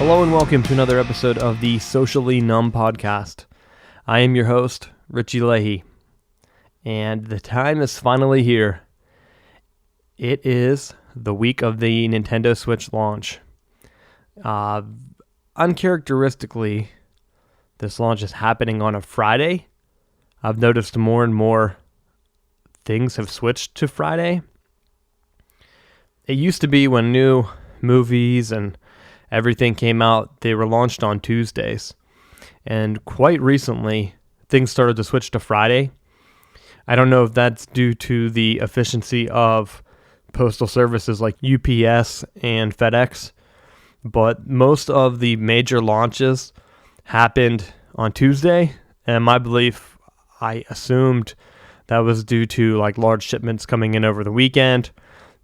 Hello and welcome to another episode of the Socially Numb Podcast. I am your host, Richie Leahey, and the time is finally here. It is the week of the Nintendo Switch launch. Uncharacteristically, this launch is happening on a Friday. I've noticed more and more things have switched to Friday. It used to be when new movies and everything came out, they were launched on Tuesdays. And quite recently, things started to switch to Friday. I don't know if that's due to the efficiency of postal services like UPS and FedEx, but most of the major launches happened on Tuesday, and my belief, I assumed that was due to like large shipments coming in over the weekend.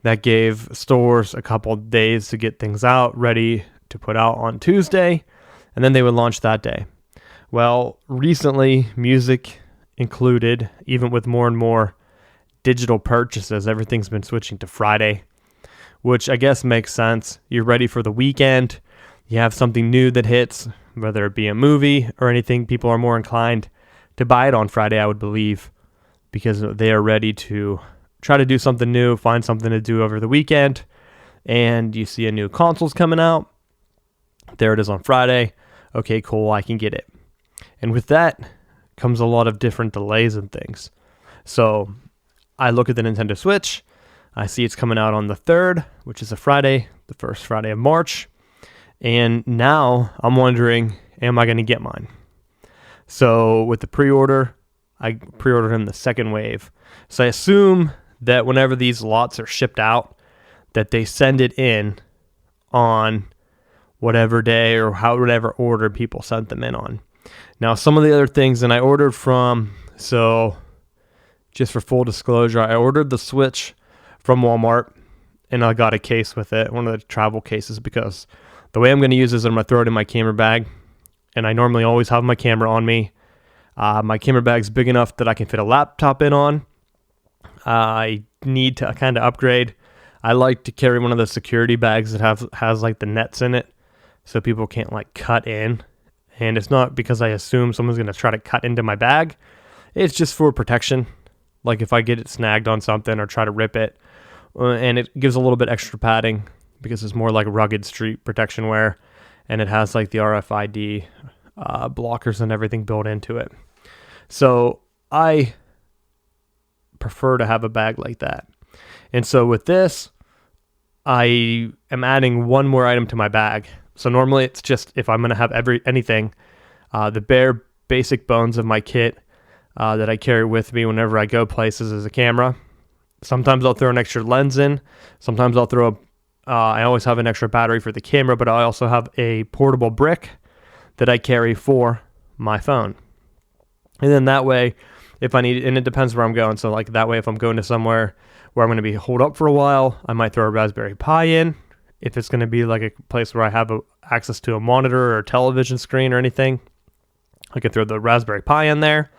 That gave stores a couple days to get things out, ready to put out on Tuesday, and then they would launch that day. Well, recently, music included, even with more and more digital purchases, everything's been switching to Friday, which I guess makes sense. You're ready for the weekend. You have something new that hits, whether it be a movie or anything. People are more inclined to buy it on Friday, I would believe, because they are ready to try to do something new, find something to do over the weekend, and you see a new console's coming out. There it is on Friday. Okay, cool, I can get it. And with that comes a lot of different delays and things. So I look at the Nintendo Switch. I see it's coming out on the 3rd, which is a Friday, the first Friday of March. And now I'm wondering, am I going to get mine? So with the pre-order, I pre-ordered in the second wave. So I assume that whenever these lots are shipped out, that they send it in on whatever day or whatever order people sent them in on. Now, some of the other things, and I ordered from, so just for full disclosure, I ordered the Switch from Walmart, and I got a case with it, one of the travel cases, because the way I'm going to use this is I'm going to throw it in my camera bag, and I normally always have my camera on me. My camera bag's big enough that I can fit a laptop in on. I need to kind of upgrade. I like to carry one of the security bags that has like the nets in it, so people can't like cut in. And it's not because I assume someone's going to try to cut into my bag. It's just for protection. Like if I get it snagged on something or try to rip it. And it gives a little bit extra padding because it's more like rugged street protection wear. And it has like the RFID blockers and everything built into it. So I prefer to have a bag like that. And so with this, I am adding one more item to my bag. So normally it's just if I'm going to have anything, the bare basic bones of my kit that I carry with me whenever I go places is a camera. Sometimes I'll throw an extra lens in. Sometimes I'll I always have an extra battery for the camera, but I also have a portable brick that I carry for my phone. And then that way, if I need, and it depends where I'm going. So like that way, if I'm going to somewhere where I'm going to be holed up for a while, I might throw a Raspberry Pi in. If it's going to be like a place where I have access to a monitor or a television screen or anything, I can throw the Raspberry Pi in there.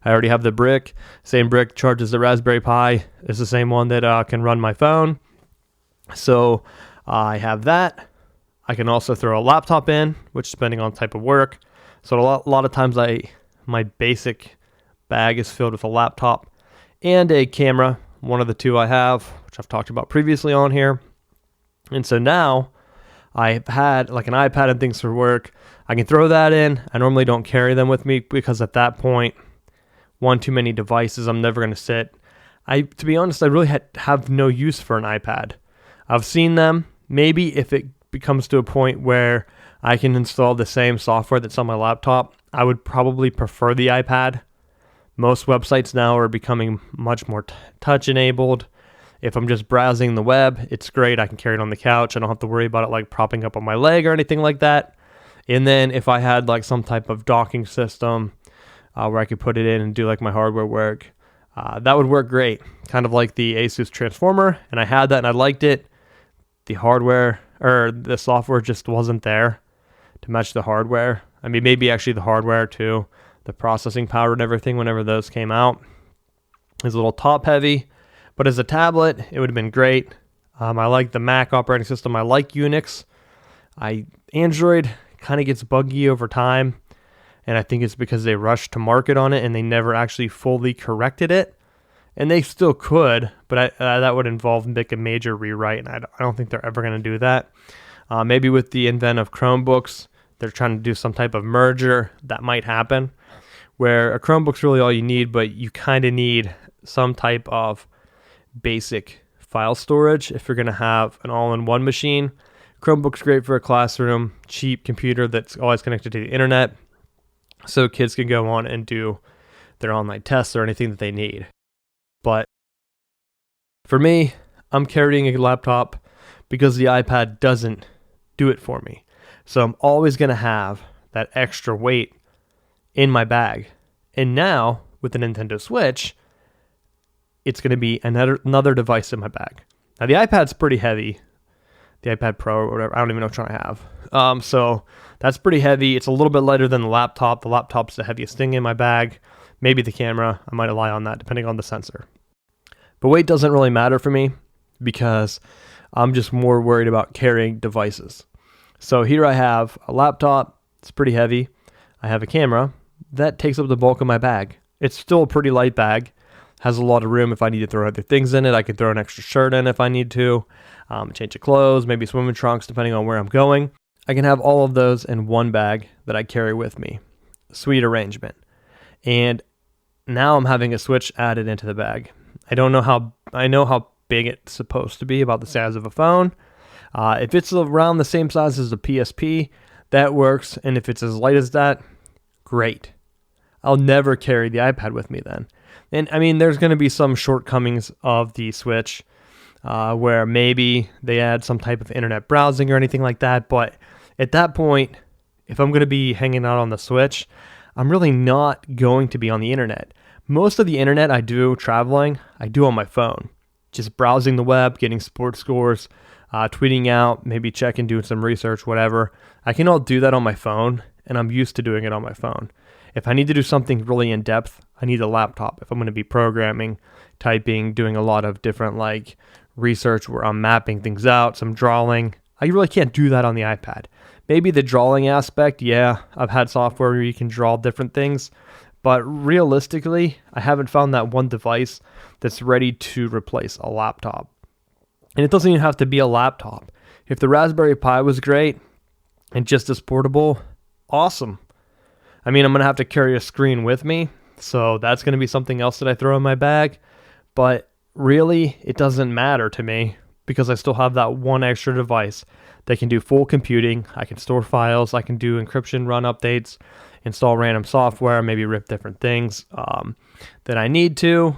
I already have the brick. Same brick charges the Raspberry Pi. It's the same one that can run my phone. So I have that. I can also throw a laptop in, which depending on type of work. So a lot of times my basic bag is filled with a laptop and a camera. One of the two I have, which I've talked about previously on here. And so now I've had like an iPad and things for work. I can throw that in. I normally don't carry them with me because at that point, one too many devices, I'm never going to sit. To be honest, I really have no use for an iPad. I've seen them. Maybe if it becomes to a point where I can install the same software that's on my laptop, I would probably prefer the iPad. Most websites now are becoming much more touch enabled. If I'm just browsing the web, it's great. I can carry it on the couch. I don't have to worry about it like propping up on my leg or anything like that. And then if I had like some type of docking system where I could put it in and do like my hardware work, that would work great. Kind of like the Asus Transformer. And I had that and I liked it. The hardware or the software just wasn't there to match the hardware. I mean, maybe actually the hardware too, the processing power and everything whenever those came out is a little top heavy. But as a tablet, it would have been great. I like the Mac operating system. I like Unix. Android kind of gets buggy over time, and I think it's because they rushed to market on it and they never actually fully corrected it. And they still could, but that would involve a major rewrite, and I don't think they're ever going to do that. Maybe with the advent of Chromebooks, they're trying to do some type of merger. That might happen, where a Chromebook's really all you need, but you kind of need some type of basic file storage if you're going to have an all-in-one machine. Chromebook's great for a classroom, cheap computer that's always connected to the internet, so kids can go on and do their online tests or anything that they need. But for me, I'm carrying a laptop because the iPad doesn't do it for me. So I'm always going to have that extra weight in my bag. And now, with the Nintendo Switch, it's going to be another device in my bag. Now, the iPad's pretty heavy. The iPad Pro or whatever. I don't even know which one I have. So that's pretty heavy. It's a little bit lighter than the laptop. The laptop's the heaviest thing in my bag. Maybe the camera. I might rely on that depending on the sensor. But weight doesn't really matter for me because I'm just more worried about carrying devices. So here I have a laptop. It's pretty heavy. I have a camera. That takes up the bulk of my bag. It's still a pretty light bag. Has a lot of room if I need to throw other things in it. I can throw an extra shirt in if I need to. Change of clothes, maybe swimming trunks, depending on where I'm going. I can have all of those in one bag that I carry with me. Sweet arrangement. And now I'm having a Switch added into the bag. I know how big it's supposed to be, about the size of a phone. If it's around the same size as the PSP, that works. And if it's as light as that, great. I'll never carry the iPad with me then. And I mean, there's going to be some shortcomings of the Switch where maybe they add some type of internet browsing or anything like that. But at that point, if I'm going to be hanging out on the Switch, I'm really not going to be on the internet. Most of the internet I do traveling, I do on my phone. Just browsing the web, getting sports scores, tweeting out, maybe checking, doing some research, whatever. I can all do that on my phone, and I'm used to doing it on my phone. If I need to do something really in-depth, I need a laptop. If I'm going to be programming, typing, doing a lot of different like research where I'm mapping things out, some drawing, I really can't do that on the iPad. Maybe the drawing aspect, yeah, I've had software where you can draw different things, but realistically, I haven't found that one device that's ready to replace a laptop. And it doesn't even have to be a laptop. If the Raspberry Pi was great and just as portable, awesome. I mean, I'm going to have to carry a screen with me, so that's going to be something else that I throw in my bag. But really, it doesn't matter to me because I still have that one extra device that can do full computing. I can store files. I can do encryption, run updates, install random software, maybe rip different things that I need to,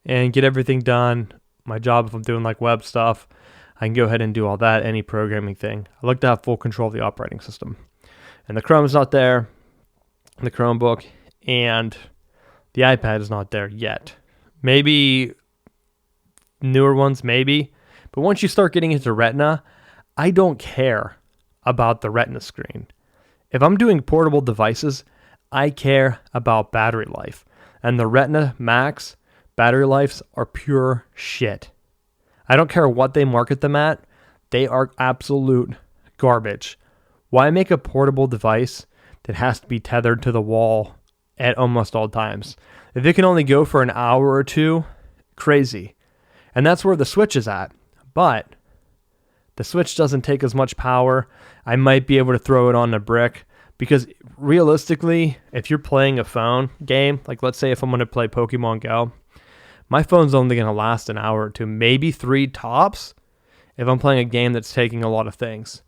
and get everything done. My job, if I'm doing like web stuff, I can go ahead and do all that, any programming thing. I like to have full control of the operating system. And the Chrome's not there, the Chromebook, and the iPad is not there yet. Maybe newer ones, maybe. But once you start getting into Retina, I don't care about the Retina screen. If I'm doing portable devices, I care about battery life. And the Retina Max battery lives are pure shit. I don't care what they market them at. They are absolute garbage. Why make a portable device that has to be tethered to the wall at almost all times? If it can only go for an hour or two, crazy. And that's where the Switch is at. But the Switch doesn't take as much power. I might be able to throw it on a brick because realistically, if you're playing a phone game, like let's say if I'm going to play Pokemon Go, my phone's only going to last an hour or two, maybe 3 tops if I'm playing a game that's taking a lot of things.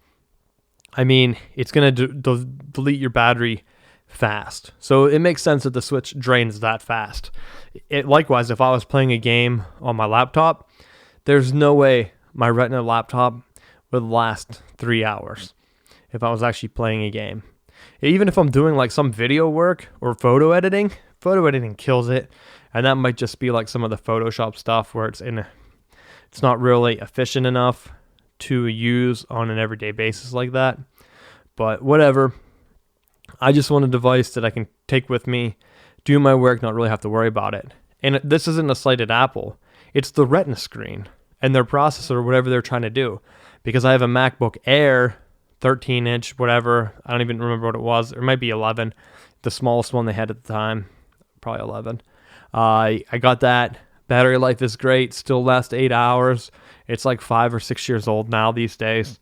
I mean, it's going to delete your battery fast. So it makes sense that the Switch drains that fast. Likewise, if I was playing a game on my laptop, there's no way my Retina laptop would last 3 hours if I was actually playing a game. Even if I'm doing like some video work or photo editing kills it. And that might just be like some of the Photoshop stuff where it's not really efficient enough to use on an everyday basis like that. But whatever. I just want a device that I can take with me, do my work, not really have to worry about it. And this isn't a slight at Apple. It's the Retina screen and their processor, whatever they're trying to do. Because I have a MacBook Air 13-inch, whatever. I don't even remember what it was. It might be 11. The smallest one they had at the time, probably 11. I got that. Battery life is great. Still lasts 8 hours. It's like 5 or 6 years old now these days.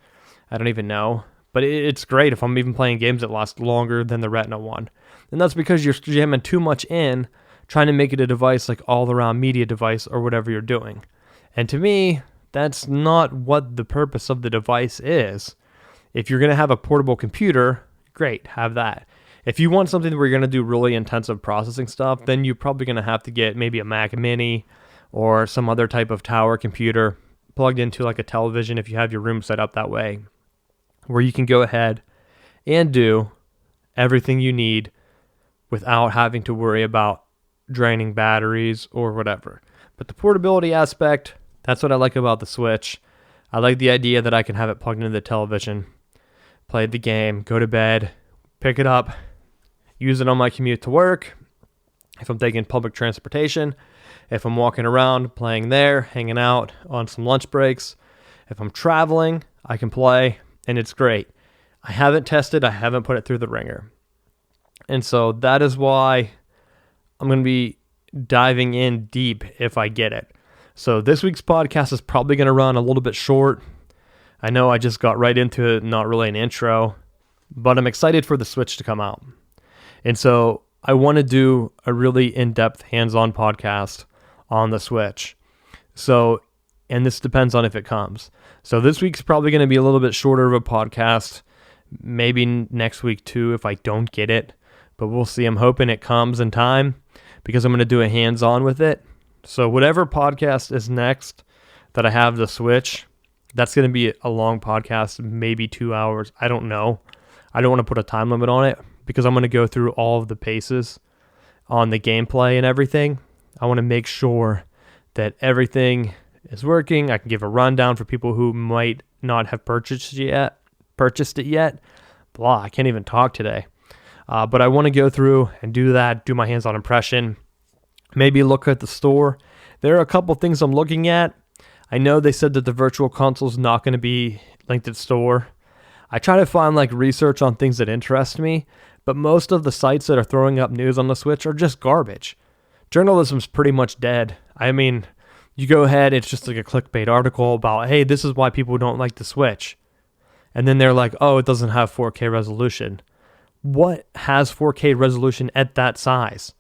I don't even know. But it's great if I'm even playing games that last longer than the Retina one. And that's because you're jamming too much in, trying to make it a device like all-around media device or whatever you're doing. And to me, that's not what the purpose of the device is. If you're going to have a portable computer, great, have that. If you want something where you're going to do really intensive processing stuff, then you're probably going to have to get maybe a Mac Mini or some other type of tower computer plugged into like a television if you have your room set up that way, where you can go ahead and do everything you need without having to worry about draining batteries or whatever. But the portability aspect, that's what I like about the Switch. I like the idea that I can have it plugged into the television, play the game, go to bed, pick it up, use it on my commute to work, if I'm taking public transportation, if I'm walking around, playing there, hanging out on some lunch breaks. If I'm traveling, I can play, and it's great. I haven't tested, I haven't put it through the ringer. And so that is why I'm going to be diving in deep if I get it. So this week's podcast is probably going to run a little bit short. I know I just got right into it, not really an intro, but I'm excited for the Switch to come out. And so I want to do a really in-depth hands-on podcast on the Switch. So, and this depends on if it comes. So this week's probably going to be a little bit shorter of a podcast, maybe next week too if I don't get it, but we'll see. I'm hoping it comes in time because I'm going to do a hands-on with it. So whatever podcast is next that I have the Switch, that's going to be a long podcast, maybe 2 hours. I don't know. I don't want to put a time limit on it because I'm going to go through all of the paces on the gameplay and everything. I want to make sure that everything is working. I can give a rundown for people who might not have purchased it yet. Blah, I can't even talk today. But I want to go through and do that, do my hands-on impression, maybe look at the store. There are a couple things I'm looking at. I know they said that the virtual console is not going to be linked at store. I try to find like research on things that interest me, but most of the sites that are throwing up news on the Switch are just garbage. Journalism's pretty much dead. I mean, you go ahead, it's just like a clickbait article about, hey, this is why people don't like the Switch. And then they're like, oh, it doesn't have 4K resolution. What has 4K resolution at that size?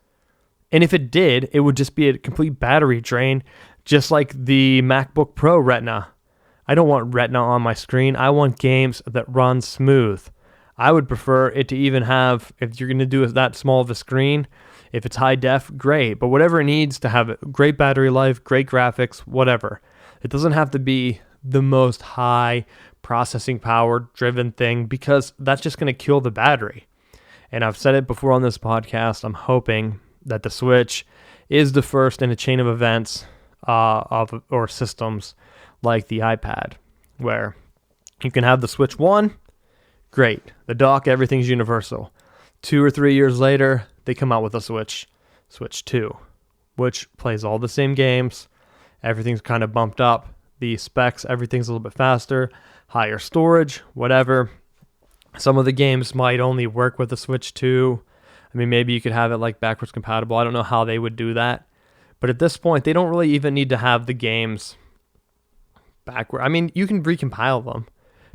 And if it did, it would just be a complete battery drain, just like the MacBook Pro Retina. I don't want Retina on my screen. I want games that run smooth. I would prefer it to even have, if you're going to do that small of a screen, if it's high def, great. But whatever it needs to have great battery life, great graphics, whatever. It doesn't have to be the most high processing power driven thing because that's just going to kill the battery. And I've said it before on this podcast, I'm hoping that the Switch is the first in a chain of events or systems like the iPad, where you can have the Switch 1, great. The dock, everything's universal. 2 or 3 years later, they come out with a Switch 2, which plays all the same games. Everything's kind of bumped up. The specs, everything's a little bit faster, higher storage, whatever. Some of the games might only work with the Switch 2. I mean, maybe you could have it like backwards compatible. I don't know how they would do that. But at this point, they don't really even need to have the games backward. I mean, you can recompile them.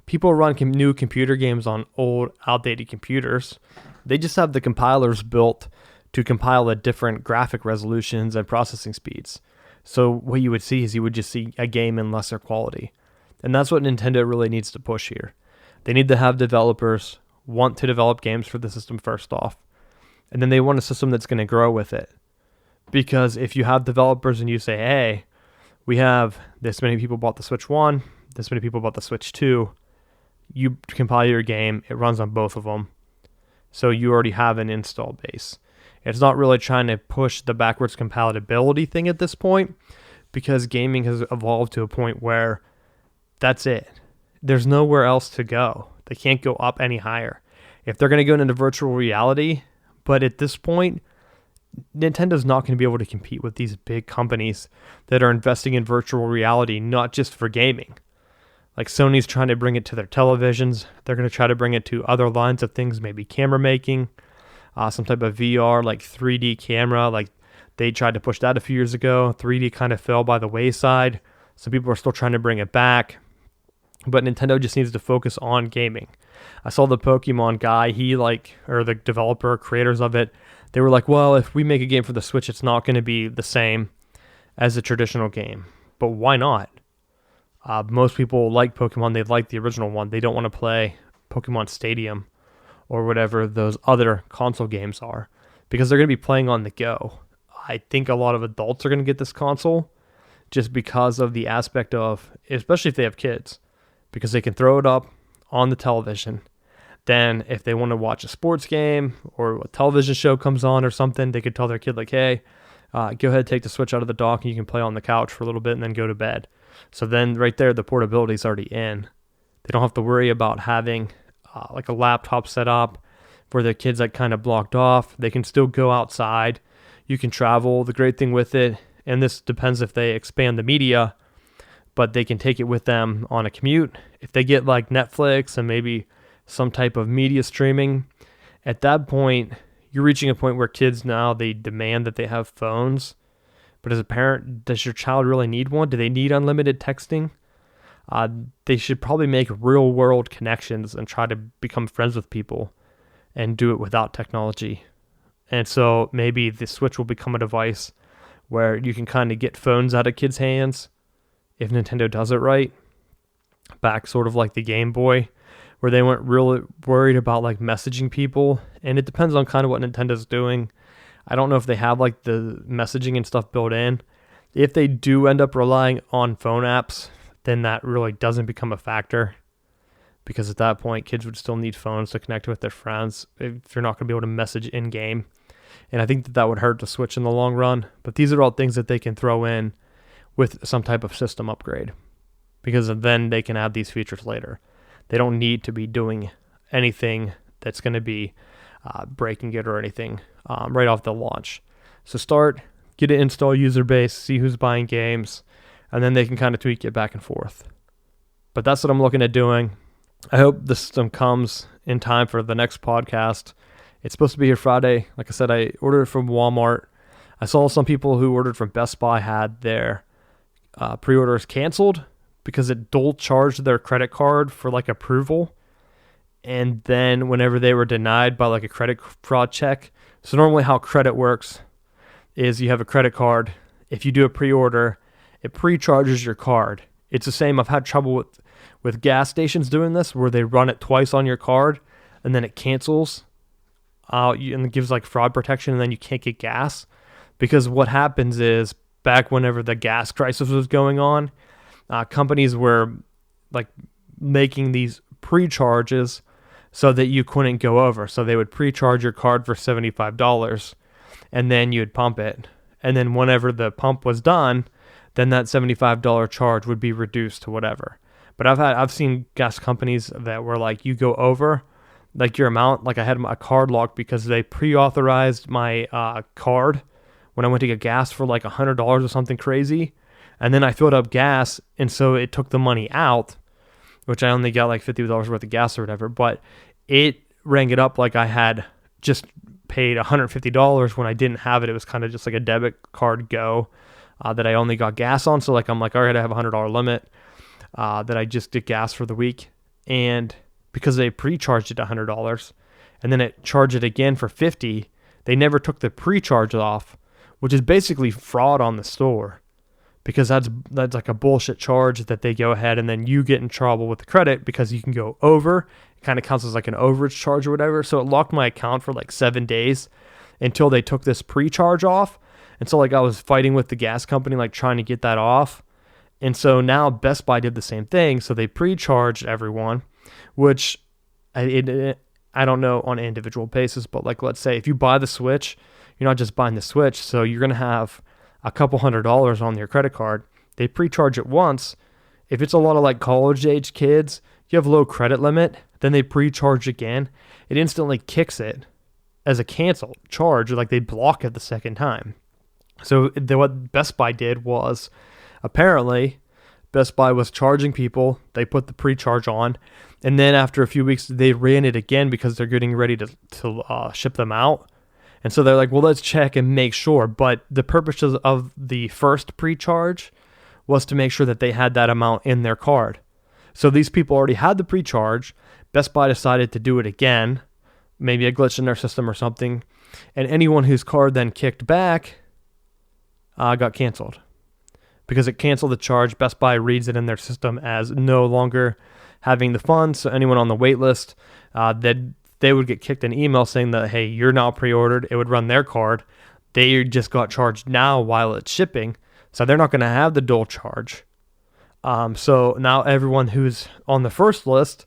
People run new computer games on old, outdated computers. They just have the compilers built to compile at different graphic resolutions and processing speeds. So what you would see is you would just see a game in lesser quality. And that's what Nintendo really needs to push here. They need to have developers want to develop games for the system first off. And then they want a system that's going to grow with it. Because if you have developers and you say, hey, we have this many people bought the Switch 1, this many people bought the Switch 2, you compile your game, it runs on both of them. So you already have an install base. It's not really trying to push the backwards compatibility thing at this point because gaming has evolved to a point where that's it. There's nowhere else to go. They can't go up any higher. If they're going to go into virtual reality, but at this point, Nintendo's not going to be able to compete with these big companies that are investing in virtual reality, not just for gaming. Like Sony's trying to bring it to their televisions. They're going to try to bring it to other lines of things, maybe camera making, some type of VR, like 3D camera. Like they tried to push that a few years ago. 3D kind of fell by the wayside. Some people are still trying to bring it back. But Nintendo just needs to focus on gaming. I saw the Pokemon guy, or the developer, creators of it, they were like, well, if we make a game for the Switch, it's not going to be the same as a traditional game. But why not? Most people like Pokemon. They like the original one. They don't want to play Pokemon Stadium or whatever those other console games are because they're going to be playing on the go. I think a lot of adults are going to get this console just because of the aspect of, especially if they have kids, because they can throw it up on the television. Then if they want to watch a sports game or a television show comes on or something, they could tell their kid like, hey, go ahead, take the Switch out of the dock and you can play on the couch for a little bit and then go to bed. So then right there, the portability is already in. They don't have to worry about having like a laptop set up where their kids like kind of blocked off. They can still go outside. You can travel. The great thing with it, and this depends if they expand the media, but they can take it with them on a commute. If they get like Netflix and maybe some type of media streaming, at that point, you're reaching a point where kids now, they demand that they have phones. But as a parent, does your child really need one? Do they need unlimited texting? They should probably make real world connections and try to become friends with people and do it without technology. And so maybe the Switch will become a device where you can kind of get phones out of kids' hands if Nintendo does it right. Back sort of like the Game Boy, where they weren't really worried about like messaging people. And it depends on kind of what Nintendo's doing. I don't know if they have like the messaging and stuff built in. If they do end up relying on phone apps, then that really doesn't become a factor. Because at that point, kids would still need phones to connect with their friends if you're not going to be able to message in-game. And I think that would hurt the Switch in the long run. But these are all things that they can throw in with some type of system upgrade. Because then they can add these features later. They don't need to be doing anything that's going to be breaking it or anything right off the launch. So get an install user base, see who's buying games, and then they can kind of tweak it back and forth. But that's what I'm looking at doing. I hope the system comes in time for the next podcast. It's supposed to be here Friday. Like I said, I ordered it from Walmart. I saw some people who ordered from Best Buy had their pre-orders canceled because it dual charged their credit card for like approval. And then whenever they were denied by like a credit fraud check. So normally how credit works is you have a credit card. If you do a pre-order, it pre-charges your card. It's the same. I've had trouble with gas stations doing this where they run it twice on your card and then it cancels and it gives like fraud protection and then you can't get gas. Because what happens is back whenever the gas crisis was going on, companies were like making these pre-charges so that you couldn't go over. So they would pre-charge your card for $75 and then you'd pump it. And then whenever the pump was done, then that $75 charge would be reduced to whatever. But I've seen gas companies that were like, you go over like your amount. Like I had my card locked because they pre-authorized my card when I went to get gas for like $100 or something crazy. And then I filled up gas, and so it took the money out, which I only got like $50 worth of gas or whatever. But it rang it up like I had just paid $150 when I didn't have it. It was kind of just like a debit card go that I only got gas on. So like I'm like, all right, I have a $100 limit that I just did gas for the week. And because they pre-charged it $100 and then it charged it again for $50, they never took the pre-charge off, which is basically fraud on the store. Because that's like a bullshit charge that they go ahead and then you get in trouble with the credit because you can go over. It kind of counts as like an overage charge or whatever. So it locked my account for like 7 days until they took this pre-charge off. And so like I was fighting with the gas company, like trying to get that off. And so now Best Buy did the same thing. So they pre-charged everyone, which I don't know on an individual basis, but like let's say if you buy the Switch, you're not just buying the Switch. So you're going to have a couple $100 on your credit card. They pre-charge it once. If it's a lot of like college age kids, you have low credit limit, then they pre-charge again. It instantly kicks it as a cancel charge, like they block it the second time. So what Best Buy did was apparently Best Buy was charging people. They put the pre-charge on. And then after a few weeks, they ran it again because they're getting ready to ship them out. And so they're like, well, let's check and make sure. But the purpose of the first pre-charge was to make sure that they had that amount in their card. So these people already had the pre-charge. Best Buy decided to do it again, maybe a glitch in their system or something. And anyone whose card then kicked back got canceled. Because it canceled the charge, Best Buy reads it in their system as no longer having the funds. So anyone on the wait list, they would get kicked an email saying that, hey, you're now pre-ordered. It would run their card. They just got charged now while it's shipping. So they're not going to have the dual charge. So now everyone who's on the first list,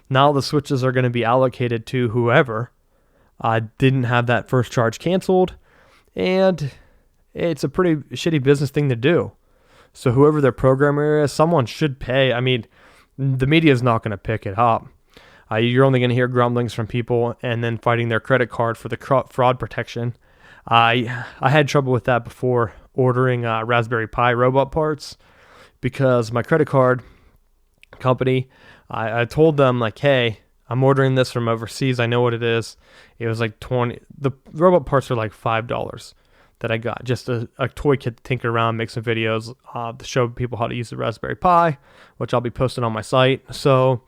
now the switches are going to be allocated to whoever didn't have that first charge canceled. And it's a pretty shitty business thing to do. So whoever their programmer is, someone should pay. I mean, the media is not going to pick it up. You're only going to hear grumblings from people and then fighting their credit card for the fraud protection. I had trouble with that before ordering Raspberry Pi robot parts because my credit card company, I told them like, hey, I'm ordering this from overseas. I know what it is. It was like $20. The robot parts are like $5 that I got. Just a toy kit to tinker around, make some videos to show people how to use the Raspberry Pi, which I'll be posting on my site. So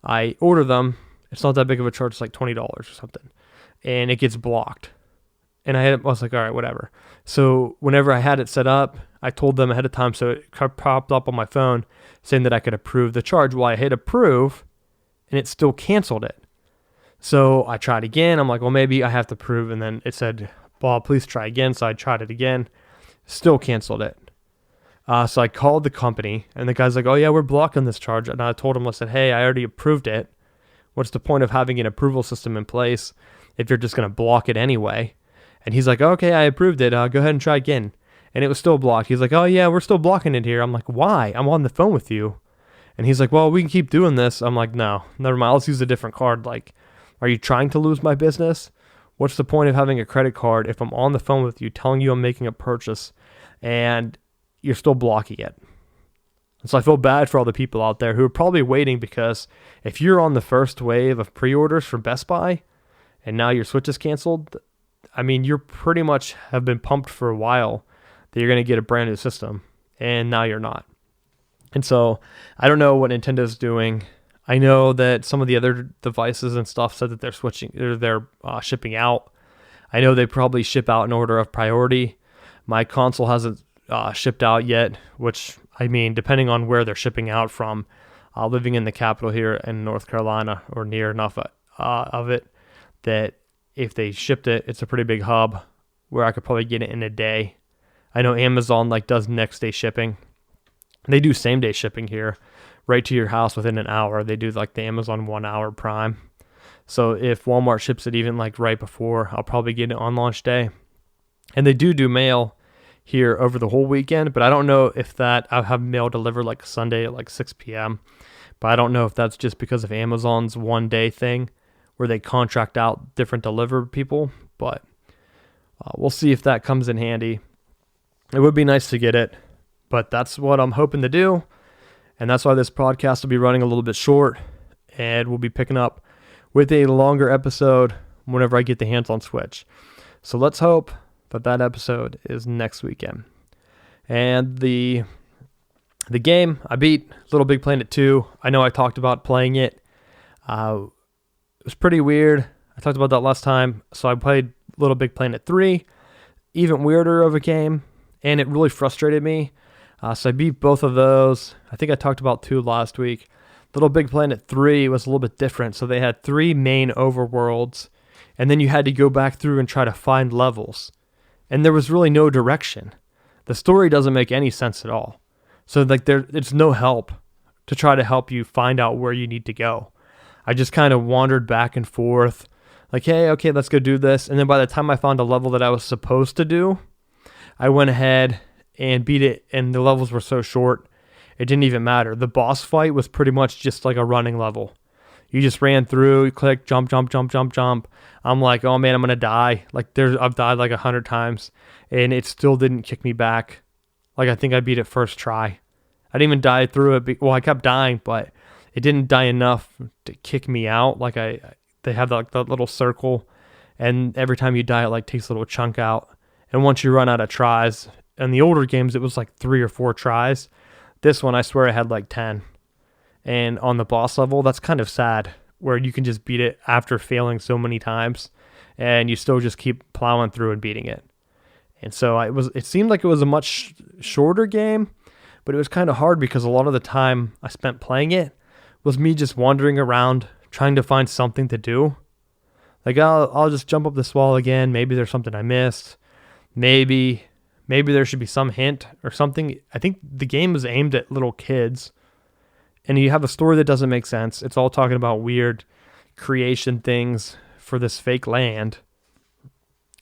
I order them. It's not that big of a charge. It's like $20 or something. And it gets blocked. And I was like, all right, whatever. So whenever I had it set up, I told them ahead of time. So it popped up on my phone saying that I could approve the charge. Well, I hit approve and it still canceled it. So I tried again. I'm like, well, maybe I have to approve. And then it said, well, please try again. So I tried it again. Still canceled it. So I called the company, and the guy's like, oh, yeah, we're blocking this charge. And I told him, I said, hey, I already approved it. What's the point of having an approval system in place if you're just going to block it anyway? And he's like, okay, I approved it. Go ahead and try again. And it was still blocked. He's like, oh, yeah, we're still blocking it here. I'm like, why? I'm on the phone with you. And he's like, well, we can keep doing this. I'm like, no, never mind. Let's use a different card. Like, are you trying to lose my business? What's the point of having a credit card if I'm on the phone with you telling you I'm making a purchase and you're still blocking it? And so I feel bad for all the people out there who are probably waiting, because if you're on the first wave of pre-orders for Best Buy and now your Switch is canceled, I mean, you're pretty much have been pumped for a while that you're going to get a brand new system, and now you're not. And so I don't know what Nintendo's doing. I know that some of the other devices and stuff said that they're shipping out. I know they probably ship out in order of priority. My console hasn't shipped out yet, which, I mean, depending on where they're shipping out from, living in the capital here in North Carolina or near enough of it, that if they shipped it, it's a pretty big hub where I could probably get it in a day. I know Amazon does next day shipping. They do same day shipping here, right to your house within an hour. They do the Amazon 1 hour Prime. So if Walmart ships it even right before, I'll probably get it on launch day. And they do mail here over the whole weekend, but I don't know if I'll have mail delivered Sunday at 6 p.m. But I don't know if that's just because of Amazon's 1 day thing where they contract out different deliver people. But we'll see if that comes in handy. It would be nice to get it, but that's what I'm hoping to do. And that's why this podcast will be running a little bit short, and we'll be picking up with a longer episode whenever I get the hands on Switch. So let's hope that episode is next weekend. And the game, I beat Little Big Planet 2. I know I talked about playing it. It was pretty weird. I talked about that last time. So I played Little Big Planet 3, even weirder of a game, and it really frustrated me. So I beat both of those. I think I talked about 2 last week. Little Big Planet 3 was a little bit different. So they had 3 main overworlds, and then you had to go back through and try to find levels. And there was really no direction. The story doesn't make any sense at all. So it's no help to try to help you find out where you need to go. I just kind of wandered back and forth. Hey, okay, let's go do this. And then by the time I found a level that I was supposed to do, I went ahead and beat it, and the levels were so short, it didn't even matter. The boss fight was pretty much just like a running level. You just ran through, you click, jump, jump, jump, jump, jump. I'm like, oh man, I'm going to die. I've died 100 times, and it still didn't kick me back. I think I beat it first try. I didn't even die through it. Well, I kept dying, but it didn't die enough to kick me out. Like they have that little circle, and every time you die, it like takes a little chunk out. And once you run out of tries, in the older games, it was like 3 or 4 tries. This one, I swear I had like 10. And on the boss level, that's kind of sad, where you can just beat it after failing so many times, and you still just keep plowing through and beating it. And so it seemed like it was a much shorter game, but it was kind of hard because a lot of the time I spent playing it was me just wandering around trying to find something to do. Like, I'll just jump up this wall again. Maybe there's something I missed. Maybe there should be some hint or something. I think the game is aimed at little kids, and you have a story that doesn't make sense. It's all talking about weird creation things for this fake land.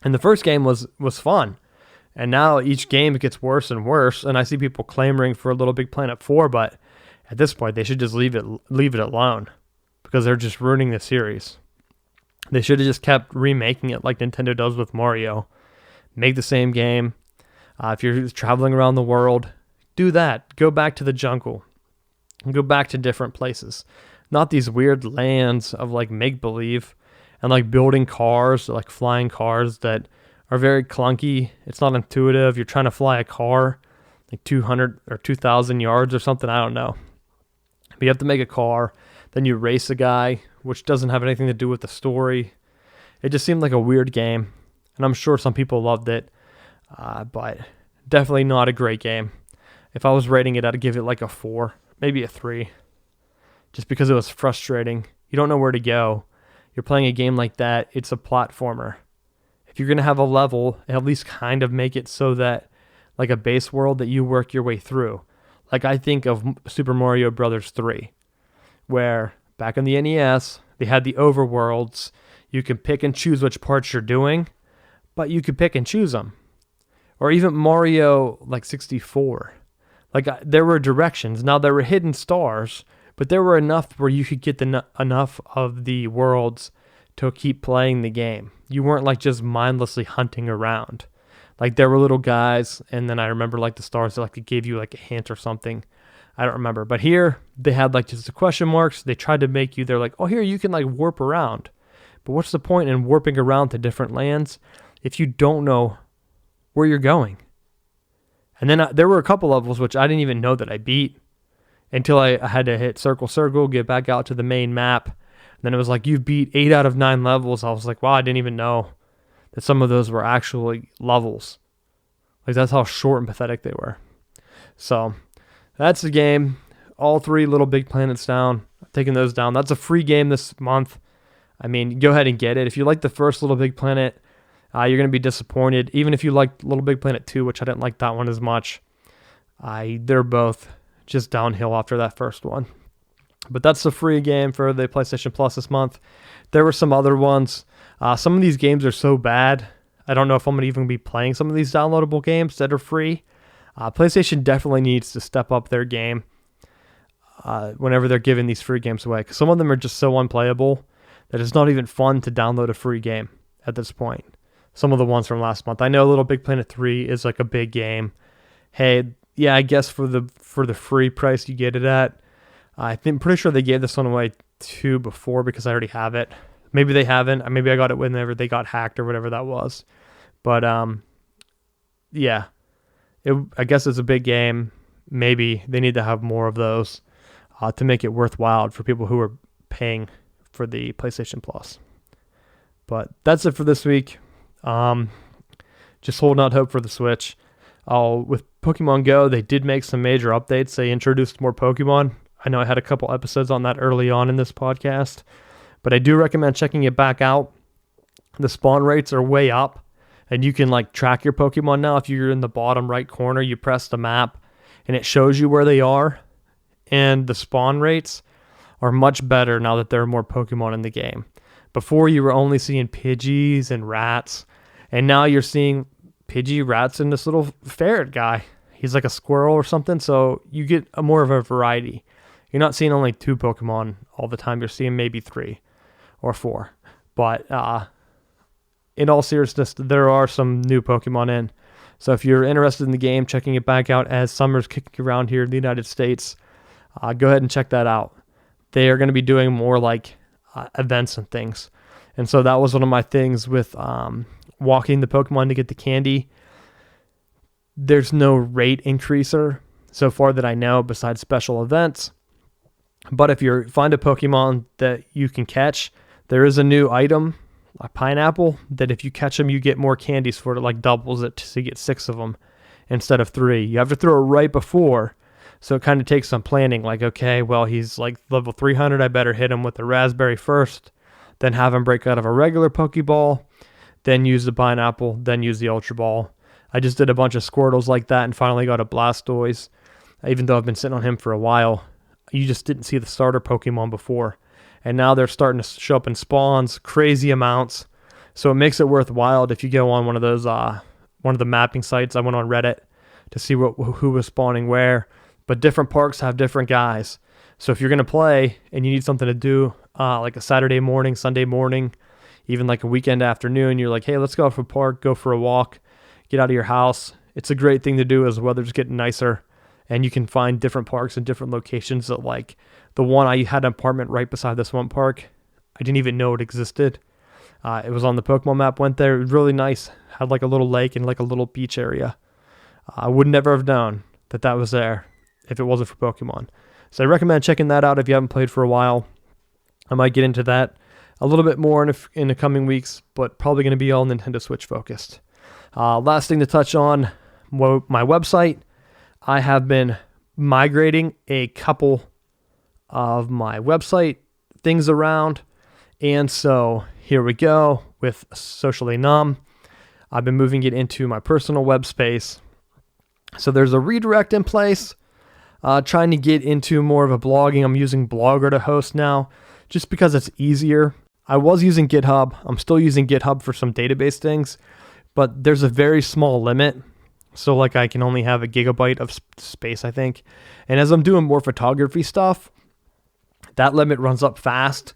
And the first game was fun. And now each game it gets worse and worse, and I see people clamoring for a Little Big Planet 4, but at this point they should just leave it alone, because they're just ruining the series. They should have just kept remaking it like Nintendo does with Mario. Make the same game. If you're traveling around the world, do that. Go back to the jungle. Go back to different places. Not these weird lands of like make-believe and like building cars, like flying cars that are very clunky. It's not intuitive. You're trying to fly a car like 200 or 2,000 yards or something. I don't know. But you have to make a car. Then you race a guy, which doesn't have anything to do with the story. It just seemed like a weird game. And I'm sure some people loved it. But definitely not a great game. If I was rating it, I'd give it like a 4, maybe a 3. Just because it was frustrating. You don't know where to go. You're playing a game like that. It's a platformer. If you're going to have a level, at least kind of make it so that like a base world that you work your way through. Like I think of Super Mario Brothers 3, where back on the NES, they had the overworlds. You can pick and choose which parts you're doing, but you could pick and choose them. Or even Mario like 64. Like there were directions. Now there were hidden stars, but there were enough where you could get enough of the worlds to keep playing the game. You weren't like just mindlessly hunting around. Like there were little guys, and then I remember like the stars that like gave you like a hint or something. I don't remember. But here they had like just the question marks. They tried to make you, they're like, oh, here you can like warp around. But what's the point in warping around to different lands if you don't know where you're going? And then there were a couple levels which I didn't even know that I beat until I had to hit circle, get back out to the main map. And then it was like, you beat 8 out of 9 levels. I was like, wow, I didn't even know that some of those were actually levels. Like that's how short and pathetic they were. So that's the game. All 3 Little Big Planets down. I'm taking those down. That's a free game this month. I mean, go ahead and get it. If you like the first Little Big Planet, you're going to be disappointed. Even if you like Little Big Planet 2, which I didn't like that one as much, they're both just downhill after that first one. But that's the free game for the PlayStation Plus this month. There were some other ones. Some of these games are so bad, I don't know if I'm going to even be playing some of these downloadable games that are free. PlayStation definitely needs to step up their game whenever they're giving these free games away. Because some of them are just so unplayable that it's not even fun to download a free game at this point. Some of the ones from last month. I know Little Big Planet 3 is like a big game. Hey, yeah, I guess for the free price you get it at. I'm pretty sure they gave this one away too before because I already have it. Maybe they haven't. Maybe I got it whenever they got hacked or whatever that was. But yeah, I guess it's a big game. Maybe they need to have more of those to make it worthwhile for people who are paying for the PlayStation Plus. But that's it for this week. Just holding out hope for the Switch. With Pokemon Go, they did make some major updates. They introduced more Pokemon. I know I had a couple episodes on that early on in this podcast, but I do recommend checking it back out. The spawn rates are way up, and you can like track your Pokemon now. If you're in the bottom right corner, you press the map, and it shows you where they are, and the spawn rates are much better now that there are more Pokemon in the game. Before, you were only seeing Pidgeys and rats, and now you're seeing Pidgey, rats, and this little ferret guy. He's like a squirrel or something, so you get more of a variety. You're not seeing only 2 Pokemon all the time. You're seeing maybe 3 or 4. But in all seriousness, there are some new Pokemon in. So if you're interested in the game, checking it back out as summer's kicking around here in the United States, go ahead and check that out. They are going to be doing more like events and things. And so that was one of my things with walking the Pokemon to get the candy. There's no rate increaser so far that I know besides special events. But if you find a Pokemon that you can catch, there is a new item, a pineapple, that if you catch them, you get more candies for it. It like doubles it, so you get 6 of them instead of 3. You have to throw it right before, so it kind of takes some planning. Like, okay, well, he's like level 300. I better hit him with the raspberry first, then have him break out of a regular Pokeball, then use the pineapple, then use the Ultra Ball. I just did a bunch of Squirtles like that and finally got a Blastoise. Even though I've been sitting on him for a while, you just didn't see the starter Pokemon before. And now they're starting to show up in spawns, crazy amounts. So it makes it worthwhile if you go on one of those, one of the mapping sites. I went on Reddit to see who was spawning where. But different parks have different guys. So if you're going to play and you need something to do, like a Saturday morning, Sunday morning, even like a weekend afternoon, you're like, hey, let's go off a park, go for a walk, get out of your house. It's a great thing to do as the weather's getting nicer. And you can find different parks in different locations. That, like the one, I had an apartment right beside this one park. I didn't even know it existed. It was on the Pokemon map. Went there. It was really nice. Had like a little lake and like a little beach area. I would never have known that was there if it wasn't for Pokemon. So I recommend checking that out if you haven't played for a while. I might get into that a little bit more in the coming weeks, but probably going to be all Nintendo Switch focused. Last thing to touch on, my website. I have been migrating a couple of my website things around. And so here we go with Socially Numb. I've been moving it into my personal web space. So there's a redirect in place. Trying to get into more of a blogging. I'm using Blogger to host now just because it's easier. I was using GitHub. I'm still using GitHub for some database things, but there's a very small limit. So like I can only have 1 gigabyte of space, I think. And as I'm doing more photography stuff, that limit runs up fast.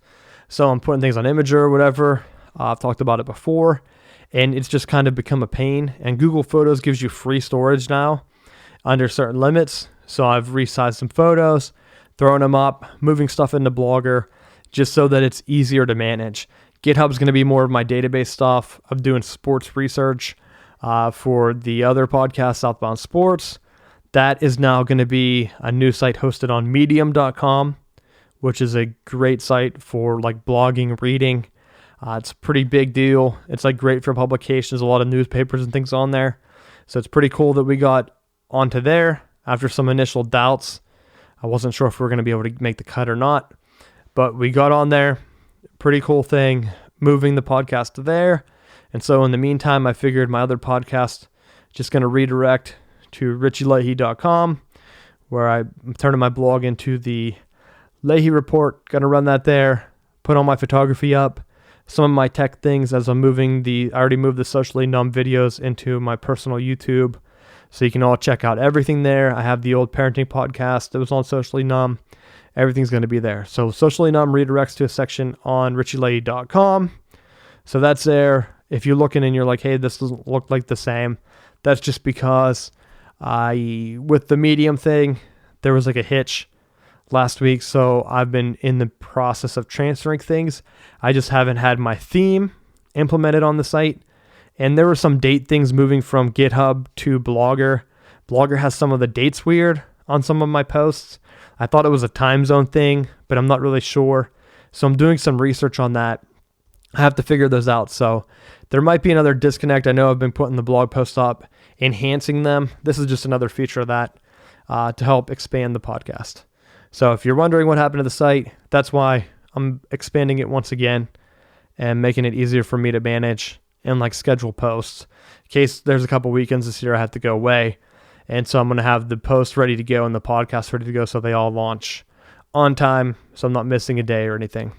So I'm putting things on Imager or whatever. I've talked about it before. And it's just kind of become a pain. And Google Photos gives you free storage now under certain limits. So I've resized some photos, throwing them up, moving stuff into Blogger, just so that it's easier to manage. GitHub's going to be more of my database stuff. I'm doing sports research for the other podcast, Southbound Sports. That is now going to be a new site hosted on medium.com, which is a great site for like blogging, reading. It's a pretty big deal. It's like great for publications, a lot of newspapers and things on there. So it's pretty cool that we got onto there after some initial doubts. I wasn't sure if we were going to be able to make the cut or not, but we got on there. Pretty cool thing, moving the podcast to there. And so in the meantime, I figured my other podcast, just going to redirect to RichieLeahey.com, where I'm turning my blog into the Leahey Report. Going to run that there, put all my photography up, some of my tech things as I'm I already moved the Socially Numb videos into my personal YouTube. So you can all check out everything there. I have the old parenting podcast that was on Socially Numb. Everything's going to be there. So Socially Numb redirects to a section on RichieLeahey.com. So that's there. If you're looking and you're like, hey, this doesn't look like the same, that's just because with the Medium thing, there was like a hitch last week. So I've been in the process of transferring things. I just haven't had my theme implemented on the site. And there were some date things moving from GitHub to Blogger. Blogger has some of the dates weird on some of my posts. I thought it was a time zone thing, but I'm not really sure. So I'm doing some research on that. I have to figure those out. So there might be another disconnect. I know I've been putting the blog posts up, enhancing them. This is just another feature of that to help expand the podcast. So if you're wondering what happened to the site, that's why I'm expanding it once again and making it easier for me to manage and like schedule posts. In case there's a couple weekends this year I have to go away. And so I'm going to have the posts ready to go and the podcast ready to go so they all launch on time. So I'm not missing a day or anything.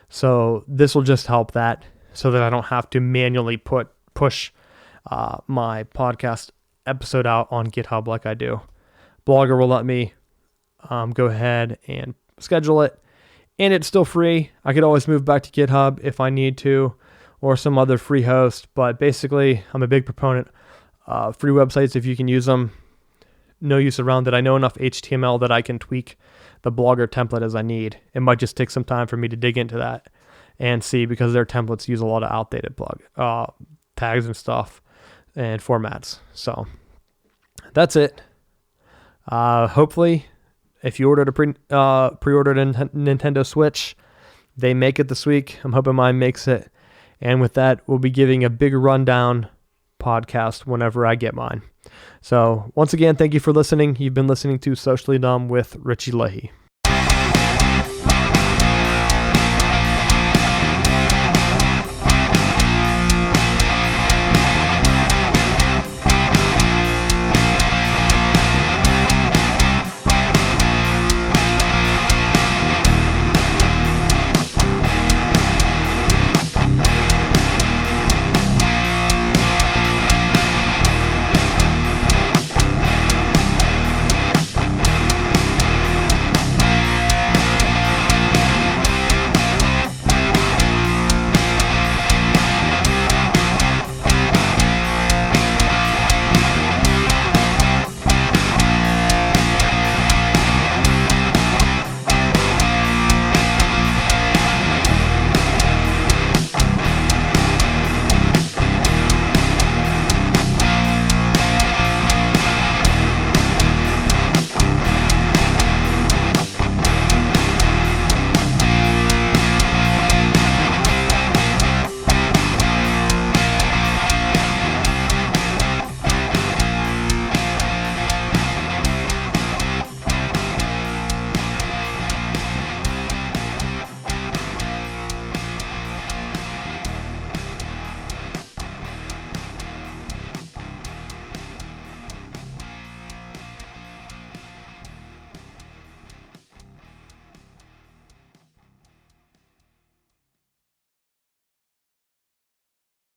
So this will just help that so that I don't have to manually push my podcast episode out on GitHub like I do. Blogger will let me go ahead and schedule it. And it's still free. I could always move back to GitHub if I need to or some other free host. But basically, I'm a big proponent free websites if you can use them. No use around it. I know enough HTML that I can tweak the Blogger template as I need. It might just take some time for me to dig into that and see, because their templates use a lot of outdated tags and stuff and formats. So that's it. Hopefully, if you ordered a pre-ordered Nintendo Switch, they make it this week. I'm hoping mine makes it. And with that, we'll be giving a big rundown podcast whenever I get mine. So once again, thank you for listening. You've been listening to Socially Dumb with Richie Leahey.